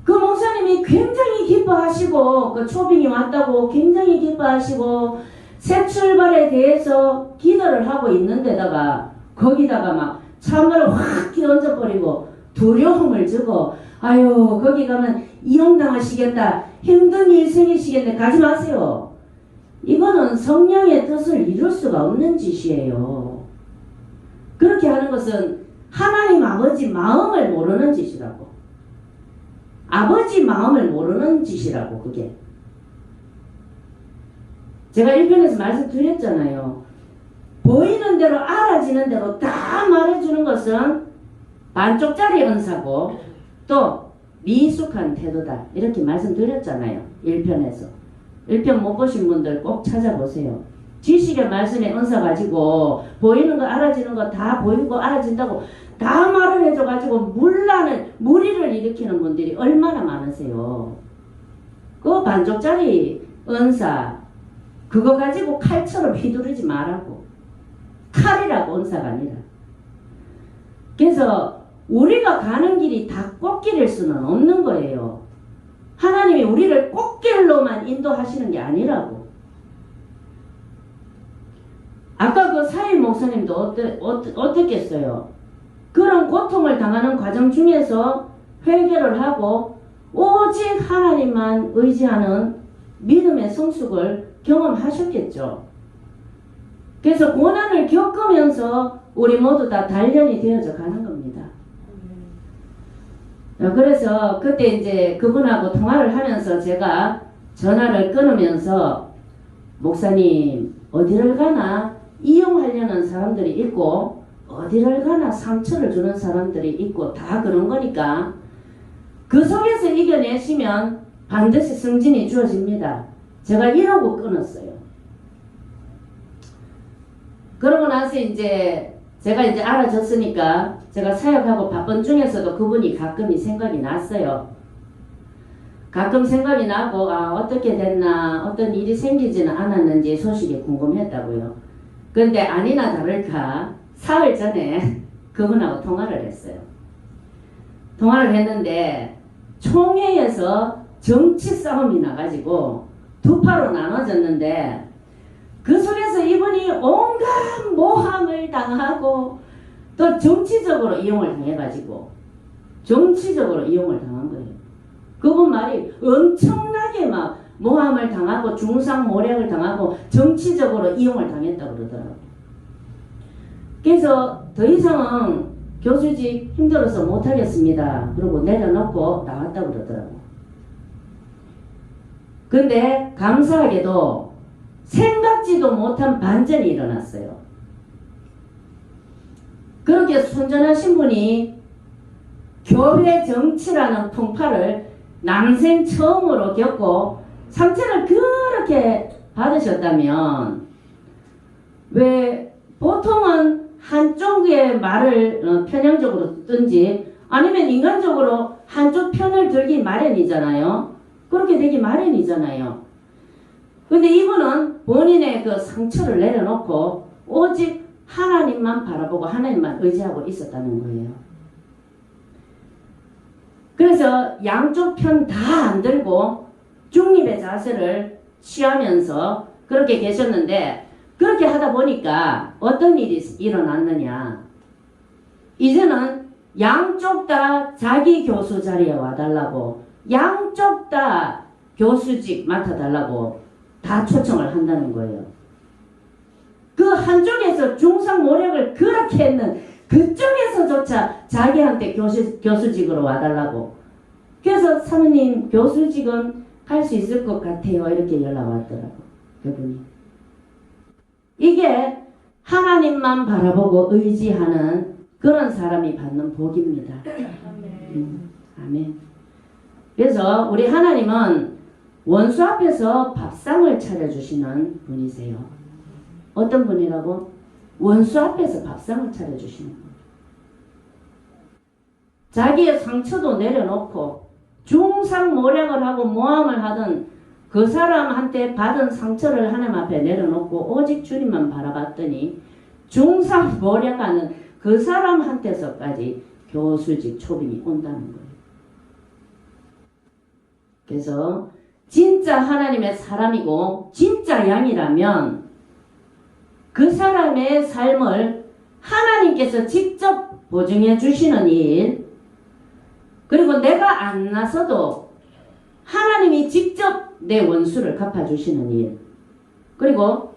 그 목사님이 굉장히 기뻐하시고, 그 초빙이 왔다고 굉장히 기뻐하시고, 새 출발에 대해서 기도를 하고 있는데다가, 거기다가 막 찬물을 확 얹어버리고, 두려움을 주고, 아유, 거기 가면 이용당하시겠다. 힘든 일 생기시겠네. 가지 마세요. 이거는 성령의 뜻을 이룰 수가 없는 짓이에요. 그렇게 하는 것은 하나님 아버지 마음을 모르는 짓이라고. 아버지 마음을 모르는 짓이라고, 그게. 제가 1편에서 말씀드렸잖아요. 보이는 대로 알아지는 대로 다 말해주는 것은 반쪽짜리 은사고 또 미숙한 태도다. 이렇게 말씀드렸잖아요. 1편에서. 1편 못 보신 분들 꼭 찾아보세요. 지식의 말씀의 은사 가지고 보이는 거 알아지는 거 다 보이고 알아진다고 다 말을 해줘가지고 무리를 일으키는 분들이 얼마나 많으세요. 그 반쪽짜리 은사 그거 가지고 칼처럼 휘두르지 말라고. 칼이라고 은사가 아니라. 그래서 우리가 가는 길이 다 꽃길일 수는 없는 거예요. 하나님이 우리를 꽃길로만 인도하시는 게 아니라고. 아까 그 사일 목사님도 어떻겠어요? 그런 고통을 당하는 과정 중에서 회개를 하고 오직 하나님만 의지하는 믿음의 성숙을 경험하셨겠죠. 그래서 고난을 겪으면서 우리 모두 다 단련이 되어져 가는 겁니다. 그래서 그때 이제 그분하고 통화를 하면서 제가 전화를 끊으면서 목사님 어디를 가나 이용하려는 사람들이 있고 어디를 가나 상처를 주는 사람들이 있고 다 그런 거니까 그 속에서 이겨내시면 반드시 승진이 주어집니다. 제가 이러고 끊었어요. 그러고 나서 이제 제가 이제 알아졌으니까 제가 사역하고 바쁜 중에서도 그분이 가끔이 생각이 났어요. 가끔 생각이 나고 어떻게 됐나 어떤 일이 생기지는 않았는지 소식이 궁금했다고요. 그런데 아니나 다를까 사흘 전에 그분하고 통화를 했어요. 통화를 했는데 총회에서 정치 싸움이 나가지고 두 파로 나눠졌는데 그 속에서 이분이 온갖 모함을 당하고 또 정치적으로 이용을 당해가지고 정치적으로 이용을 당한 거예요. 그분 말이 엄청나게 막 모함을 당하고 중상모략을 당하고 정치적으로 이용을 당했다고 그러더라고요. 그래서 더 이상은 교수직 힘들어서 못하겠습니다. 그러고 내려놓고 나왔다고 그러더라고요. 근데 감사하게도 생각지도 못한 반전이 일어났어요. 그렇게 순전하신 분이 교회 정치라는 풍파를 남생 처음으로 겪고 상처를 그렇게 받으셨다면 왜 보통은 한쪽의 말을 편향적으로 듣든지 아니면 인간적으로 한쪽 편을 들기 마련이잖아요. 그렇게 되기 마련이잖아요. 근데 이분은 본인의 그 상처를 내려놓고 오직 하나님만 바라보고 하나님만 의지하고 있었다는 거예요. 그래서 양쪽 편 다 안 들고 중립의 자세를 취하면서 그렇게 계셨는데 그렇게 하다 보니까 어떤 일이 일어났느냐. 이제는 양쪽 다 자기 교수 자리에 와달라고, 양쪽 다 교수직 맡아달라고 다 초청을 한다는 거예요. 그 한쪽에서 중상모략을 그렇게 했는 그쪽에서조차 자기한테 교수직으로 와달라고. 그래서 사모님 교수직은 할 수 있을 것 같아요. 이렇게 연락 왔더라고. 그분이. 이게 하나님만 바라보고 의지하는 그런 사람이 받는 복입니다. 아멘. 그래서 우리 하나님은 원수 앞에서 밥상을 차려주시는 분이세요. 어떤 분이라고? 원수 앞에서 밥상을 차려주시는 분. 자기의 상처도 내려놓고 중상모략을 하고 모함을 하던 그 사람한테 받은 상처를 하나님 앞에 내려놓고 오직 주님만 바라봤더니 중상모략하는 그 사람한테서까지 교수직 초빙이 온다는 거예요. 그래서 진짜 하나님의 사람이고 진짜 양이라면 그 사람의 삶을 하나님께서 직접 보증해 주시는 일, 그리고 내가 안 나서도 하나님이 직접 내 원수를 갚아주시는 일, 그리고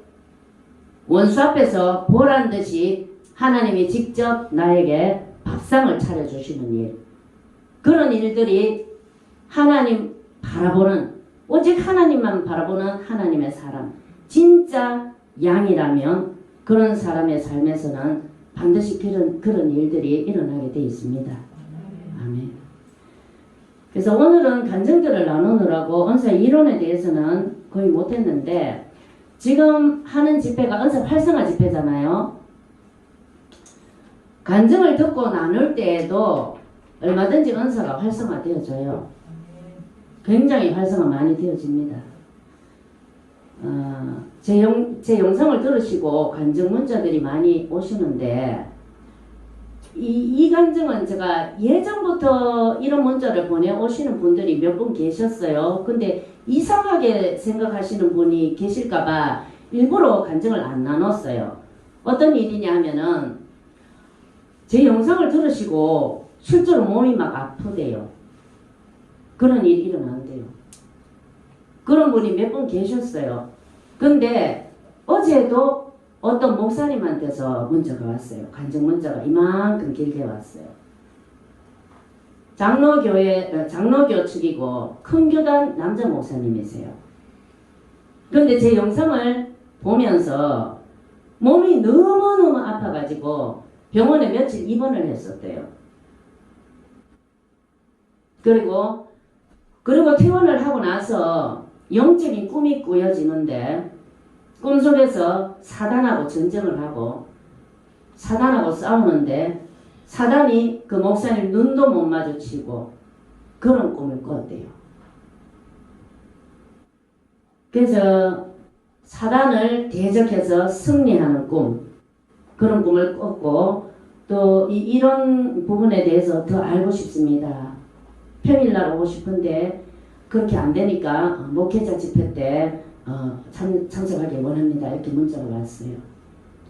원수 앞에서 보란 듯이 하나님이 직접 나에게 밥상을 차려주시는 일, 그런 일들이 하나님 바라보는, 오직 하나님만 바라보는 하나님의 사람, 진짜 양이라면 그런 사람의 삶에서는 반드시 그런 일들이 일어나게 되어 있습니다. 아멘. 그래서 오늘은 간증들을 나누느라고 은사 이론에 대해서는 거의 못했는데, 지금 하는 집회가 은사 활성화 집회잖아요. 간증을 듣고 나눌 때에도 얼마든지 은사가 활성화되어져요. 굉장히 활성화 많이 되어집니다. 제 영상을 들으시고 간증 문자들이 많이 오시는데, 이 간증은 제가 예전부터 이런 문자를 보내오시는 분들이 몇 분 계셨어요. 근데 이상하게 생각하시는 분이 계실까봐 일부러 간증을 안 나눴어요. 어떤 일이냐 하면은, 제 영상을 들으시고 실제로 몸이 막 아프대요. 그런 일이 일어난대요. 그런 분이 몇 분 계셨어요. 근데 어제도 어떤 목사님한테서 문자가 왔어요. 간증 문자가 이만큼 길게 왔어요. 장로교 측이고 큰 교단 남자 목사님이세요. 근데 제 영상을 보면서 몸이 너무너무 아파가지고 병원에 며칠 입원을 했었대요. 그리고 퇴원을 하고 나서 영적인 꿈이 꾸어지는데, 꿈속에서 사단하고 전쟁을 하고 사단하고 싸우는데 사단이 그 목사님 눈도 못 마주치고 그런 꿈을 꿨대요. 그래서 사단을 대적해서 승리하는 꿈, 그런 꿈을 꿨고, 또 이런 부분에 대해서 더 알고 싶습니다. 평일날 오고 싶은데 그렇게 안 되니까 목회자 집회 때 참석하기 원합니다. 이렇게 문자가 왔어요.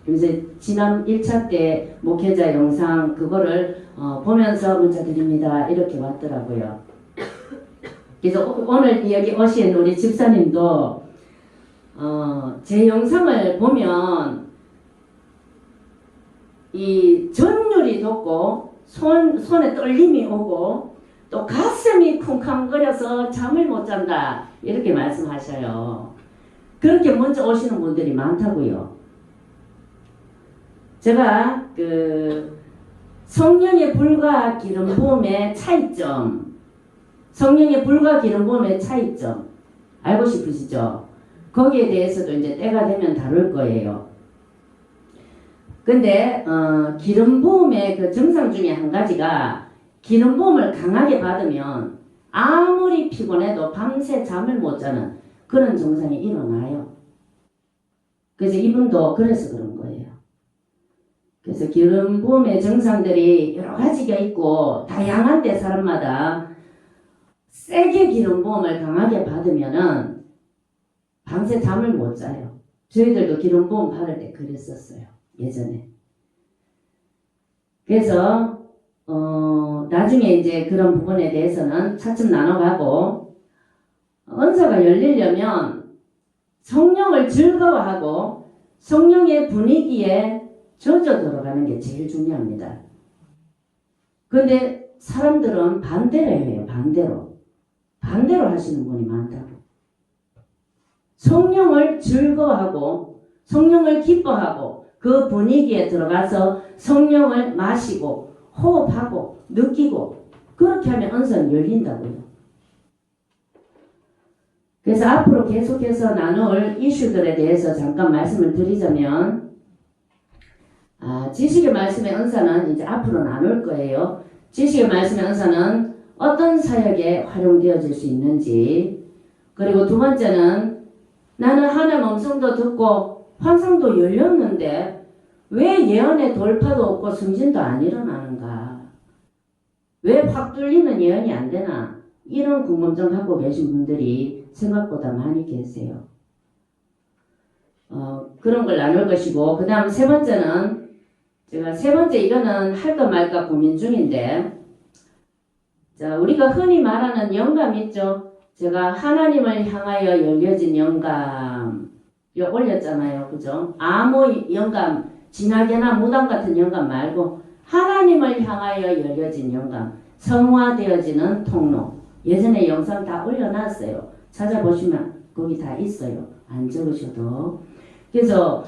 그래서 지난 1차 때 목회자 영상 그거를 보면서 문자 드립니다. 이렇게 왔더라고요. 그래서 오늘 여기 오신 우리 집사님도 제 영상을 보면 이 전율이 돋고 손에 떨림이 오고 또 가슴이 쿵쾅거려서 잠을 못 잔다 이렇게 말씀하셔요. 그렇게 먼저 오시는 분들이 많다고요. 제가 성령의 불과 기름 부음의 차이점, 성령의 불과 기름 부음의 차이점 알고 싶으시죠? 거기에 대해서도 이제 때가 되면 다룰 거예요. 근데 기름 부음의 그 증상 중에 한 가지가, 기름 부음을 강하게 받으면 아무리 피곤해도 밤새 잠을 못 자는 그런 증상이 일어나요. 그래서 이분도 그래서 그런 거예요. 그래서 기름 부음의 증상들이 여러 가지가 있고 다양한데 사람마다 세게 기름 부음을 강하게 받으면은 밤새 잠을 못 자요. 저희들도 기름 부음 받을 때 그랬었어요. 예전에. 그래서 나중에 이제 그런 부분에 대해서는 차츰 나눠가고 은사가 열리려면 성령을 즐거워하고 성령의 분위기에 젖어 들어가는 게 제일 중요합니다. 그런데 사람들은 반대로 해요. 반대로 하시는 분이 많다고. 성령을 즐거워하고 성령을 기뻐하고 그 분위기에 들어가서 성령을 마시고 호흡하고 느끼고 그렇게 하면 은사는 열린다고요. 그래서 앞으로 계속해서 나눌 이슈들에 대해서 잠깐 말씀을 드리자면 지식의 말씀의 은사는 이제 앞으로 나눌 거예요. 지식의 말씀의 은사는 어떤 사역에 활용되어질 수 있는지, 그리고 두 번째는 나는 하나님 음성도 듣고 환상도 열렸는데 왜 예언의 돌파도 없고 승진도 안 일어나는가? 왜 확 뚫리는 예언이 안 되나? 이런 궁금증 갖고 계신 분들이 생각보다 많이 계세요. 그런 걸 나눌 것이고, 그 다음 세 번째는 제가 세 번째 이거는 할까 말까 고민 중인데, 자, 우리가 흔히 말하는 영감 있죠? 제가 하나님을 향하여 열려진 영감 이거 올렸잖아요. 그죠? 아무 영감, 진하게나 무당 같은 영감 말고 하나님을 향하여 열려진 영감, 성화되어지는 통로. 예전에 영상 다 올려놨어요. 찾아보시면 거기 다 있어요. 안 적으셔도. 그래서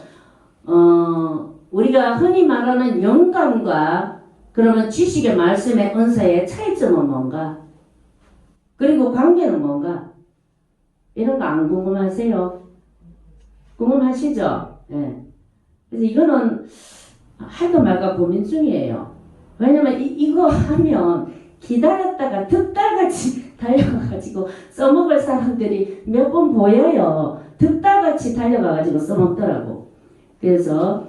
우리가 흔히 말하는 영감과 그러면 지식의 말씀의 은사의 차이점은 뭔가? 그리고 관계는 뭔가? 이런 거 안 궁금하세요? 궁금하시죠? 네. 그래서 이거는 할까 말까 고민 중이에요. 왜냐면 이거 하면 기다렸다가 득달같이 달려가가지고 써먹을 사람들이 몇 번 보여요. 득달같이 달려가가지고 써먹더라고. 그래서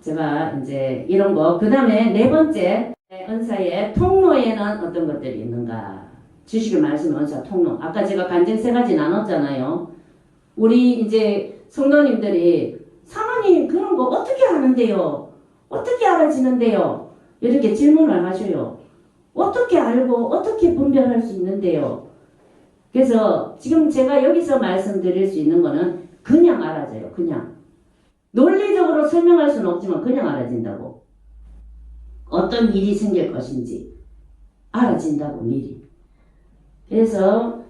제가 이제 이런 거, 그 다음에 네 번째 은사의 통로에는 어떤 것들이 있는가? 지식의 말씀 은사 통로. 아까 제가 간증 세 가지 나눴잖아요. 우리 이제 성도님들이 사모님 그런 거 어떻게 하는데요? 어떻게 알아지는데요? 이렇게 질문을 하셔요. 어떻게 알고 어떻게 분별할 수 있는데요? 그래서 지금 제가 여기서 말씀드릴 수 있는 거는 그냥 알아져요. 그냥. 논리적으로 설명할 수는 없지만 그냥 알아진다고. 어떤 일이 생길 것인지 알아진다고 미리. 그래서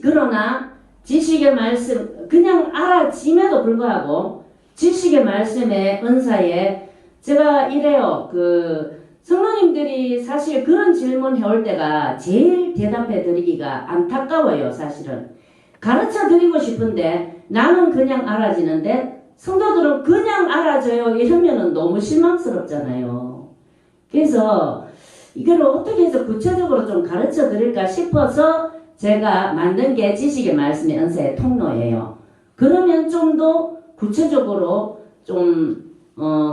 그러나 지식의 말씀 그냥 알아짐에도 불구하고 지식의 말씀의 은사에 제가 이래요. 성도님들이 사실 그런 질문 해올 때가 제일 대답해 드리기가 안타까워요. 사실은 가르쳐 드리고 싶은데 나는 그냥 알아지는데 성도들은 그냥 알아줘요. 이러면은 너무 실망스럽잖아요. 그래서 이걸 어떻게 해서 구체적으로 좀 가르쳐 드릴까 싶어서 제가 만든 게 지식의 말씀의 은사의 통로예요. 그러면 좀 더 구체적으로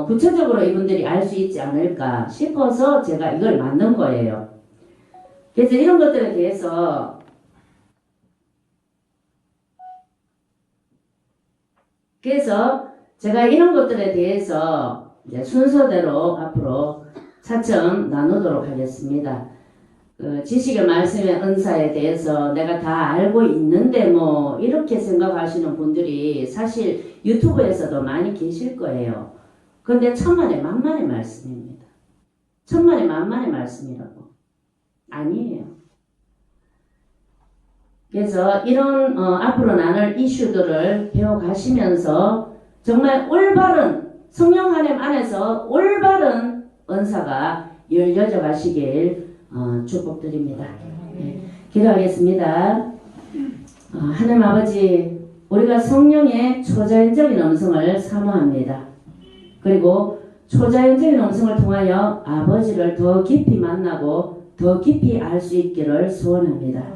구체적으로 이분들이 알 수 있지 않을까 싶어서 제가 이걸 만든 거예요. 그래서 이런 것들에 대해서 제가 이런 것들에 대해서 이제 순서대로 앞으로 차츰 나누도록 하겠습니다. 지식의 말씀의 은사에 대해서 내가 다 알고 있는데 뭐 이렇게 생각하시는 분들이 사실 유튜브에서도 많이 계실 거예요. 그런데 천만의 만만의 말씀입니다. 천만의 만만의 말씀이라고. 아니에요. 그래서 이런 앞으로 나눌 이슈들을 배워가시면서 정말 올바른 성령 하나님 안에서 올바른 은사가 열려져 가시길 축복드립니다. 네, 기도하겠습니다. 하나님 아버지, 우리가 성령의 초자연적인 음성을 사모합니다. 그리고 초자연적인 음성을 통하여 아버지를 더 깊이 만나고 더 깊이 알 수 있기를 소원합니다.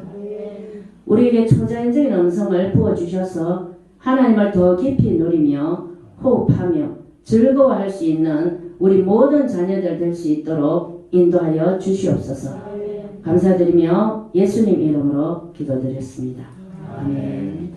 우리에게 초자연적인 음성을 부어주셔서 하나님을 더 깊이 누리며 호흡하며 즐거워할 수 있는 우리 모든 자녀들 될 수 있도록 인도하여 주시옵소서. 감사드리며 예수님 이름으로 기도드렸습니다. 아멘.